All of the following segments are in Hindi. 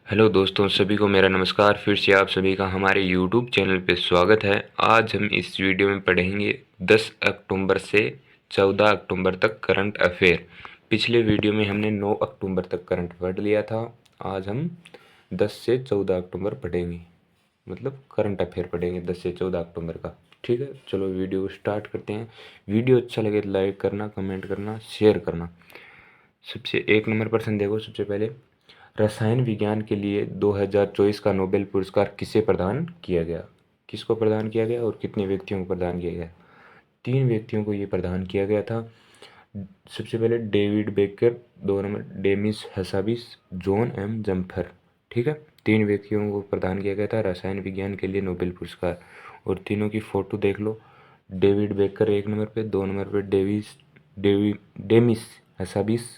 हेलो दोस्तों, सभी को मेरा नमस्कार। फिर से आप सभी का हमारे YouTube चैनल पे स्वागत है। आज हम इस वीडियो में पढ़ेंगे 10 अक्टूबर से 14 अक्टूबर तक करंट अफेयर। पिछले वीडियो में हमने 9 अक्टूबर तक करंट पढ़ लिया था। आज हम 10 से 14 अक्टूबर पढ़ेंगे, मतलब करंट अफेयर पढ़ेंगे 10 से 14 अक्टूबर का। ठीक है, चलो वीडियो स्टार्ट करते हैं। वीडियो अच्छा लगे तो लाइक करना, कमेंट करना, शेयर करना। सबसे 1 नंबर प्रश्न देखो। सबसे पहले, रसायन विज्ञान के लिए 2024 का नोबेल पुरस्कार किसे प्रदान किया गया? किसको प्रदान किया गया और कितने व्यक्तियों को प्रदान किया गया? 3 व्यक्तियों को ये प्रदान किया गया था। सबसे पहले David Baker, 2 number Demis Hassabis, John M Jumper. ठीक है, 3 व्यक्तियों को प्रदान किया गया था रसायन विज्ञान के लिए नोबेल पुरस्कार। और तीनों की फ़ोटो देख लो। डेविड बेकर 1 नंबर पे, 2 नंबर पे डेमिस हसाबिस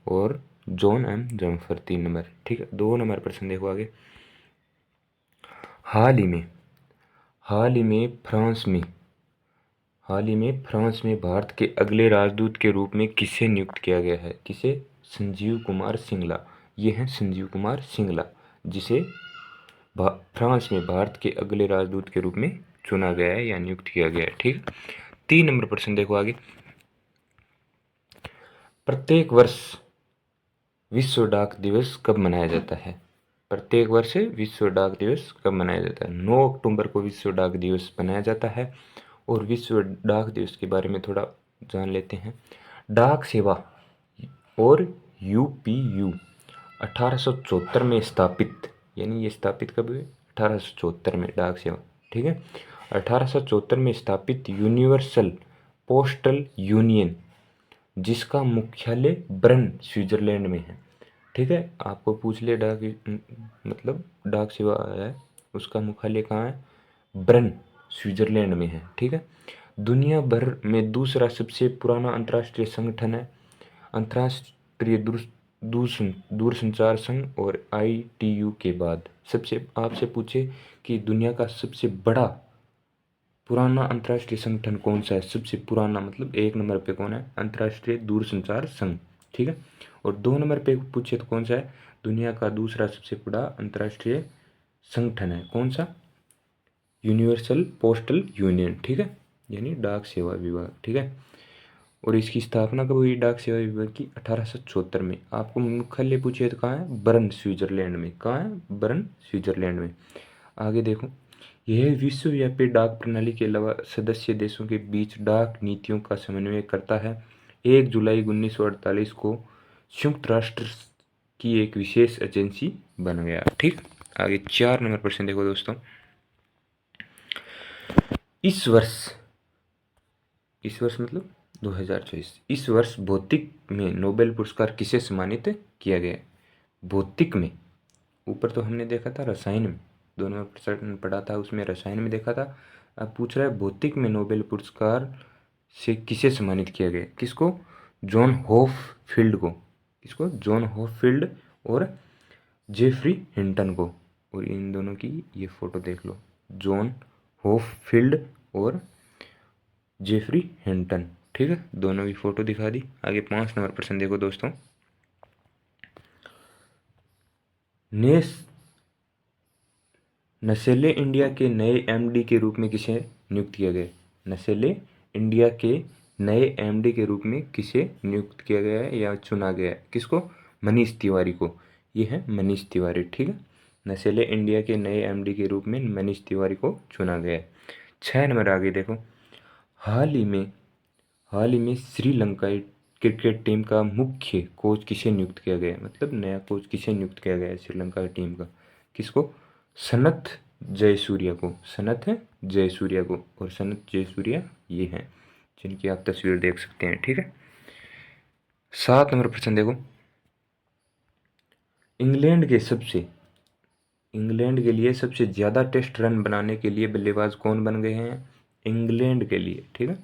और जॉन एम जम्फर 3 नंबर। ठीक है, 2 नंबर प्रश्न देखो आगे। हाल ही में हाल ही में फ्रांस में हाल ही में फ्रांस में भारत के अगले राजदूत के रूप में किसे नियुक्त किया गया है? किसे? संजीव कुमार सिंगला। ये हैं संजीव कुमार सिंगला, जिसे फ्रांस में भारत के अगले राजदूत के रूप में चुना गया है या नियुक्त किया गया है। ठीक, 3 नंबर प्रश्न देखो आगे। प्रत्येक वर्ष विश्व डाक दिवस कब मनाया जाता है? प्रत्येक वर्ष विश्व डाक दिवस कब मनाया जाता है? 9 अक्टूबर को विश्व डाक दिवस मनाया जाता है। और विश्व डाक दिवस के बारे में थोड़ा जान लेते हैं। डाक सेवा और यूपीयू 1874 में स्थापित, यानी ये स्थापित कब हुए? 1874 में डाक सेवा। ठीक है, 1874 में स्थापित यूनिवर्सल पोस्टल यूनियन, जिसका मुख्यालय बर्न स्विट्जरलैंड में है। ठीक है, आपको पूछ ले डाक मतलब डाक सेवा है, उसका मुख्यालय कहाँ है? बर्न स्विट्जरलैंड में है। ठीक है, दुनिया भर में दूसरा सबसे पुराना अंतर्राष्ट्रीय संगठन है। अंतर्राष्ट्रीय दूरसंचार संघ और आईटीयू के बाद सबसे आपसे पूछे कि दुनिया का सबसे बड़ा पुराना अंतर्राष्ट्रीय संगठन कौन सा है? सबसे पुराना मतलब 1 नंबर पे कौन है? अंतर्राष्ट्रीय दूरसंचार संघ। ठीक है, और 2 नंबर पे पूछे तो कौन सा है? दुनिया का दूसरा सबसे बड़ा अंतर्राष्ट्रीय संगठन है कौन सा? Universal postal union. ठीक है, यानी डाक सेवा विभाग। ठीक है, और इसकी स्थापना कब हुई डाक सेवा विभाग की? 1874 में। आपको मुख्यालय पूछे तो कहाँ है? बर्न स्विट्जरलैंड में। कहाँ है? बर्न स्विट्जरलैंड में। आगे देखो, यह विश्वव्यापी डाक प्रणाली के अलावा सदस्य देशों के बीच डाक नीतियों का समन्वय करता है। 1 जुलाई 1948 को संयुक्त राष्ट्र की एक विशेष एजेंसी बन गया। ठीक, आगे 4 नंबर प्रश्न देखो दोस्तों। इस वर्ष मतलब 2024, इस वर्ष भौतिक में नोबेल पुरस्कार किसे सम्मानित किया गया? भौतिक में, ऊपर तो हमने देखा था रसायन में, 2 नंबर प्रश्न पढ़ा था उसमें रसायन में देखा था। अब पूछ रहा है भौतिक में नोबेल पुरस्कार से किसे सम्मानित किया गया? किसको? जॉन हॉपफील्ड को। किसको? जॉन हॉपफील्ड और जेफरी हिंटन को। और इन दोनों की ये फोटो देख लो, जॉन हॉपफील्ड और जेफरी हिंटन। ठीक है, दोनों की फोटो दिखा दी। आगे 5 नंबर प्रश्न देखो दोस्तों। नेस नसेले इंडिया के नए एमडी के रूप में किसे नियुक्त किया गया? नसेले इंडिया के नए एमडी के रूप में किसे नियुक्त किया गया है या चुना गया है? किसको? मनीष तिवारी को। ये है मनीष तिवारी। ठीक है, नसेले इंडिया के नए एमडी के रूप में मनीष तिवारी को चुना गया है। 6 नंबर आगे देखो। हाल ही में हाल ही में श्रीलंकाई क्रिकेट टीम का मुख्य कोच किसे नियुक्त किया गया है? मतलब नया कोच किसे नियुक्त किया गया है श्रीलंका टीम का? किसको? सनथ जयसूर्या को। सनथ जयसूर्या को। और सनथ जयसूर्या ये हैं जिनकी आप तस्वीर देख सकते हैं। ठीक है, 7 नंबर प्रश्न देखो। इंग्लैंड के सबसे इंग्लैंड के लिए सबसे ज़्यादा टेस्ट रन बनाने के लिए बल्लेबाज कौन बन गए हैं? इंग्लैंड के लिए, ठीक है,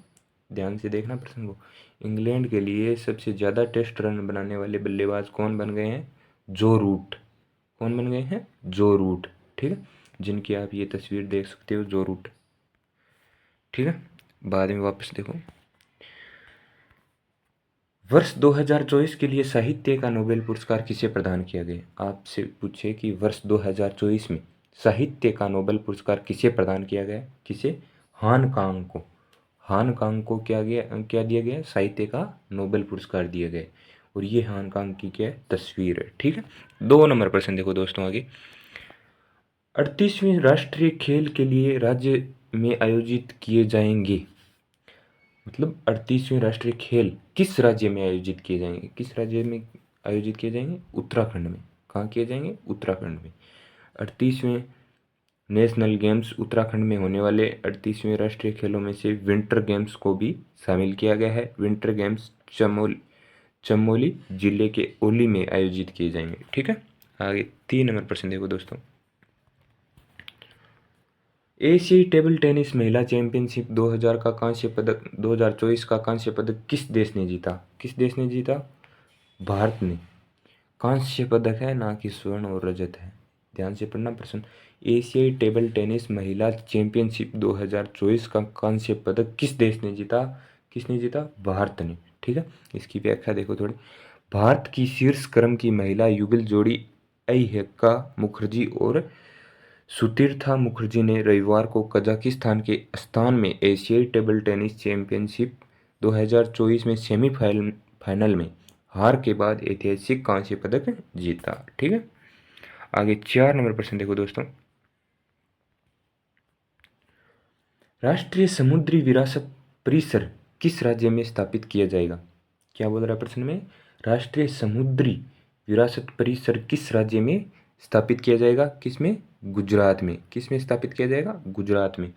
ध्यान से देखना प्रश्न को। इंग्लैंड के लिए सबसे ज़्यादा टेस्ट रन बनाने वाले बल्लेबाज कौन बन गए हैं? जो रूट। कौन बन गए हैं? जो रूट। ठीक है, जिनकी आप ये तस्वीर देख सकते हो, जो रूट। ठीक है, बाद में वापस देखो। वर्ष 2024 के लिए साहित्य का नोबेल पुरस्कार किसे प्रदान किया गया? आपसे पूछे कि वर्ष 2024 में साहित्य का नोबेल पुरस्कार किसे प्रदान किया गया? किसे? हान कांग को। हान कांग को क्या दिया गया? साहित्य का नोबेल पुरस्कार दिया गया। और ये हान कांग की क्या है? तस्वीर है। ठीक है। 2 नंबर प्रश्न देखो दोस्तों आगे। 38वें राष्ट्रीय खेल के लिए राज्य में आयोजित किए जाएंगे, मतलब 38वें राष्ट्रीय खेल किस राज्य में आयोजित किए जाएंगे? किस राज्य में आयोजित किए जाएंगे? उत्तराखंड में। कहाँ किए जाएंगे? उत्तराखंड में। 38वें नेशनल गेम्स उत्तराखंड में होने वाले 38वें राष्ट्रीय खेलों में से विंटर गेम्स को भी शामिल किया गया है। विंटर गेम्स चमोली जिले के ओली में आयोजित किए जाएंगे। ठीक है। आगे 3 नंबर प्रश्न देखो दोस्तों। एशियाई टेबल टेनिस महिला चैंपियनशिप 2000 का कांस्य पदक 2024 का कांस्य पदक किस देश ने जीता? किस देश ने जीता? भारत ने। कांस्य पदक है, ना कि स्वर्ण और रजत है। ध्यान से पढ़ना प्रश्न। एशियाई टेबल टेनिस महिला चैंपियनशिप 2024 का कांस्य पदक किस देश ने जीता? किसने जीता? भारत ने। ठीक है। इसकी व्याख्या देखो थोड़ी। भारत की शीर्ष क्रम की महिला युगल जोड़ी अयहिका मुखर्जी और सुतीर्था मुखर्जी ने रविवार को कजाकिस्तान के अस्तान में एशियाई टेबल टेनिस चैंपियनशिप 2024 में सेमीफाइनल में हार के बाद ऐतिहासिक कांस्य पदक जीता। ठीक है। आगे 4 नंबर प्रश्न देखो दोस्तों। राष्ट्रीय समुद्री विरासत परिसर किस राज्य में स्थापित किया जाएगा? क्या बोल रहा है प्रश्न में? राष्ट्रीय समुद्री विरासत परिसर किस राज्य में स्थापित किया जाएगा? किसमें? गुजरात में। किस में स्थापित किया जाएगा? गुजरात में।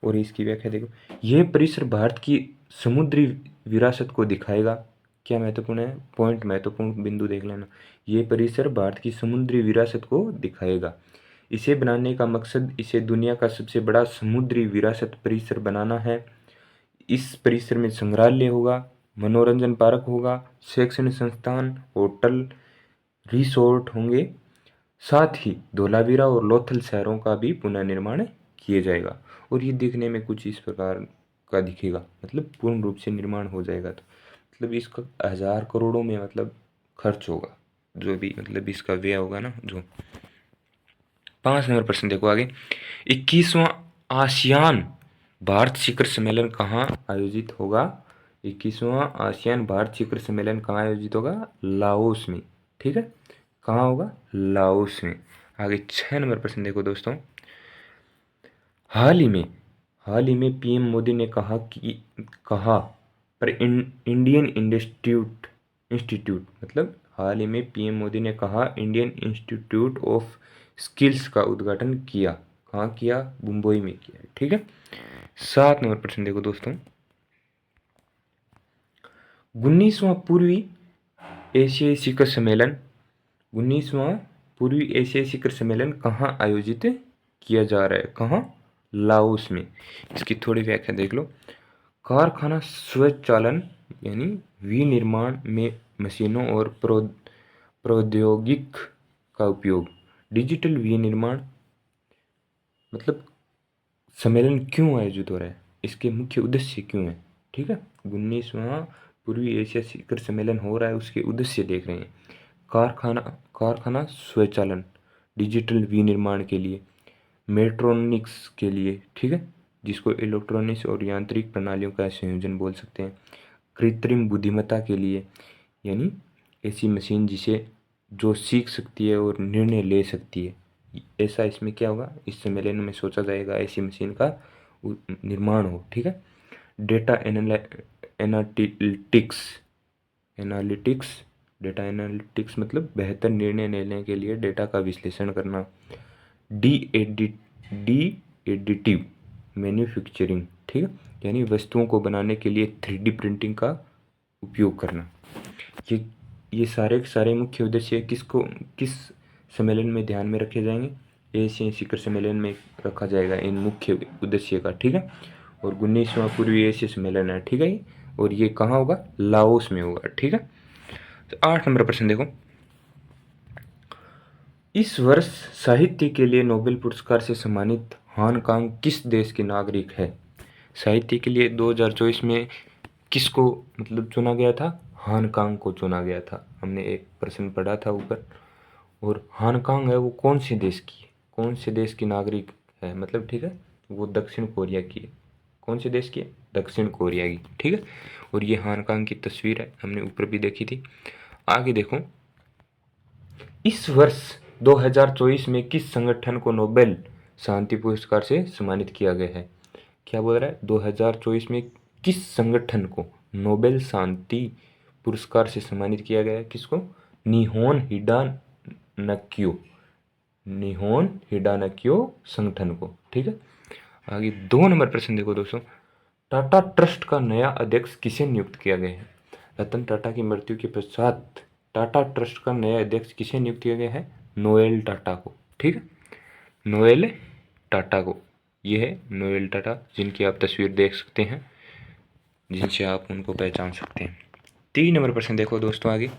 और इसकी व्याख्या देखो। यह परिसर भारत की समुद्री विरासत को दिखाएगा। क्या महत्वपूर्ण है? पॉइंट महत्वपूर्ण बिंदु देख लेना। यह परिसर भारत की समुद्री विरासत को दिखाएगा। इसे बनाने का मकसद इसे दुनिया का सबसे बड़ा समुद्री विरासत परिसर बनाना है। इस परिसर में संग्रहालय होगा, मनोरंजन पार्क होगा, शैक्षणिक संस्थान, होटल, रिसोर्ट होंगे। साथ ही धोलावीरा और लोथल शहरों का भी पुनर्निर्माण किया जाएगा। और ये देखने में कुछ इस प्रकार का दिखेगा, मतलब पूर्ण रूप से निर्माण हो जाएगा। तो मतलब इसका 1000 करोड़ों में मतलब खर्च होगा, जो भी मतलब इसका व्यय होगा ना जो। 5 नंबर प्रश्न देखो आगे। 21वां आसियान भारत शिखर सम्मेलन कहाँ आयोजित होगा? 21वां आसियान भारत शिखर सम्मेलन कहाँ आयोजित होगा? लाओस में। ठीक है। कहाँ होगा? लाओस में। आगे 6 नंबर प्रश्न देखो दोस्तों। हाल ही में पीएम मोदी ने कहा पर इंडियन इंस्टीट्यूट मतलब हाल ही में पीएम मोदी ने कहा इंडियन इंस्टीट्यूट ऑफ स्किल्स का उद्घाटन किया। कहाँ किया? मुंबई में किया। ठीक है। 7 नंबर प्रश्न देखो दोस्तों। 19वां पूर्वी एशियाई शिखर सम्मेलन 19वां पूर्वी एशियाई शिखर सम्मेलन कहाँ आयोजित किया जा रहा है? कहाँ? लाओस में। इसकी थोड़ी व्याख्या देख लो। कारखाना स्वचालन यानी विनिर्माण में मशीनों और प्रौद्योगिक का उपयोग। डिजिटल विनिर्माण मतलब सम्मेलन क्यों आयोजित हो रहा है? इसके मुख्य उद्देश्य क्यों है? ठीक है। 19वां पूर्वी एशिया शिखर सम्मेलन हो रहा है, उसके उद्देश्य देख रहे हैं। कारखाना स्वचालन, डिजिटल विनिर्माण के लिए, मेट्रोनिक्स के लिए। ठीक है। जिसको इलेक्ट्रॉनिक्स और यांत्रिक प्रणालियों का संयोजन बोल सकते हैं। कृत्रिम बुद्धिमत्ता के लिए यानी ऐसी मशीन जिसे जो सीख सकती है और निर्णय ले सकती है, ऐसा इसमें क्या होगा? इस सम्मेलन में सोचा जाएगा ऐसी मशीन का निर्माण हो। ठीक है। डेटा एनालिटिक्स डेटा एनालिटिक्स मतलब बेहतर निर्णय लेने के लिए डेटा का विश्लेषण करना। D additive manufacturing. ठीक है। यानी वस्तुओं को बनाने के लिए 3D प्रिंटिंग का उपयोग करना। ये सारे के सारे मुख्य उद्देश्य किस सम्मेलन में ध्यान में रखे जाएंगे? एशियाई शिखर सम्मेलन में रखा जाएगा इन मुख्य उद्देश्य का। ठीक है। और 19वां पूर्वी एशिया सम्मेलन है। ठीक है। और ये कहाँ होगा? लाओस में होगा। ठीक है। तो 8 नंबर प्रश्न देखो। इस वर्ष साहित्य के लिए नोबेल पुरस्कार से सम्मानित हान कांग किस देश के नागरिक है? साहित्य के लिए 2024 में किसको मतलब चुना गया था? हांगकांग को चुना गया था। हमने एक प्रश्न पढ़ा था ऊपर। और हांगकांग है वो कौन से देश की है, कौन से देश की नागरिक है, मतलब ठीक है, वो दक्षिण कोरिया की है। कौन से देश की है? दक्षिण कोरिया की, ठीक है। और ये हांगकांग की तस्वीर है, हमने ऊपर भी देखी थी। आगे देखो, इस वर्ष 2024 में किस संगठन को नोबेल शांति पुरस्कार से सम्मानित किया गया है? क्या बोल रहा है? 2024 में किस संगठन को नोबेल शांति पुरस्कार से सम्मानित किया गया है? किसको? निहोन हिडानक्यो, निहोन हिडानक्यो संगठन को, ठीक है। आगे 2 नंबर प्रश्न देखो दोस्तों, टाटा ट्रस्ट का नया अध्यक्ष किसे नियुक्त किया गया है? रतन टाटा की मृत्यु के पश्चात टाटा ट्रस्ट का नया अध्यक्ष किसे नियुक्त किया गया है? नोएल टाटा को, ठीक है, नोएल टाटा को। ये है नोएल टाटा, जिनकी आप तस्वीर देख सकते हैं, जिनसे आप उनको पहचान सकते हैं। 3 नंबर प्रश्न देखो दोस्तों आगे,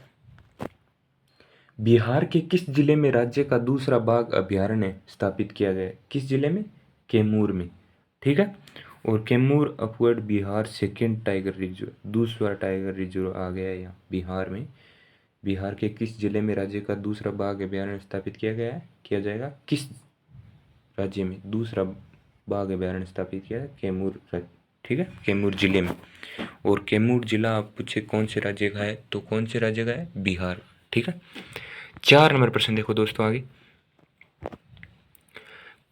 बिहार के किस जिले में राज्य का दूसरा बाघ अभयारण्य स्थापित किया गया है? किस जिले में? कैमूर में, ठीक है। और Kaimur upward Bihar second tiger reserve, दूसरा टाइगर रिजर्व आ गया है यहाँ बिहार में। बिहार के किस जिले में राज्य का दूसरा बाघ अभयारण्य स्थापित किया गया है, किया जाएगा? किस राज्य में दूसरा बाघ अभयारण्य स्थापित किया है? कैमूर, ठीक है, कैमूर जिले में। और कैमूर जिला आप पूछे कौन से राज्य का है, तो कौन से राज्य का है? बिहार, ठीक है। 4 नंबर प्रश्न देखो दोस्तों आगे,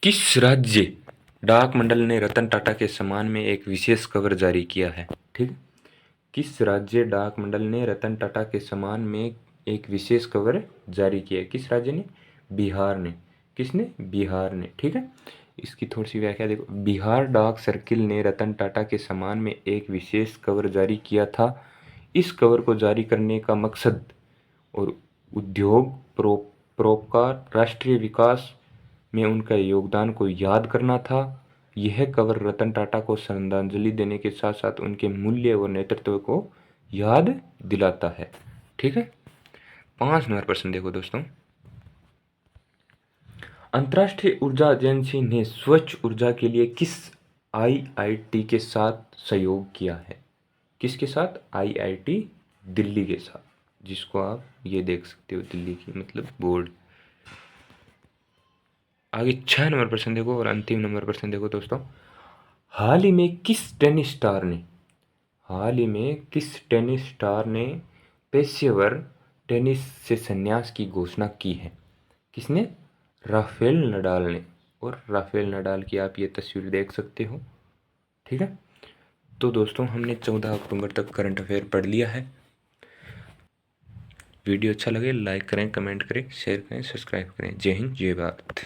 किस राज्य डाक मंडल ने रतन टाटा के सम्मान में एक विशेष कवर जारी किया है? ठीक है, किस राज्य डाक मंडल ने रतन टाटा के सम्मान में एक विशेष कवर जारी किया है? किस राज्य ने? बिहार ने। किसने? बिहार ने, ठीक है। इसकी थोड़ी सी व्याख्या देखो, बिहार डाक सर्किल ने रतन टाटा के सम्मान में एक विशेष कवर जारी किया था। इस कवर को जारी करने का मकसद और उद्योग परोपकार, राष्ट्रीय विकास में उनका योगदान को याद करना था। यह कवर रतन टाटा को श्रद्धांजलि देने के साथ साथ उनके मूल्य और नेतृत्व को याद दिलाता है, ठीक है। 5 नंबर प्रश्न देखो दोस्तों, अंतर्राष्ट्रीय ऊर्जा एजेंसी ने स्वच्छ ऊर्जा के लिए किस आईआईटी के साथ सहयोग किया है? किसके साथ? आईआईटी दिल्ली के साथ, जिसको आप ये देख सकते हो, दिल्ली की मतलब बोर्ड। आगे 6 नंबर प्रश्न देखो और अंतिम नंबर प्रश्न देखो दोस्तों, हाल ही में किस टेनिस स्टार ने पेशेवर टेनिस से संन्यास की घोषणा की है? किसने? राफेल नडाल ने। और राफेल नडाल की आप ये तस्वीर देख सकते हो, ठीक है। तो दोस्तों हमने 14 अक्टूबर तक करंट अफेयर पढ़ लिया है। वीडियो अच्छा लगे लाइक करें, कमेंट करें, शेयर करें, सब्सक्राइब करें। जय हिंद, जय भारत।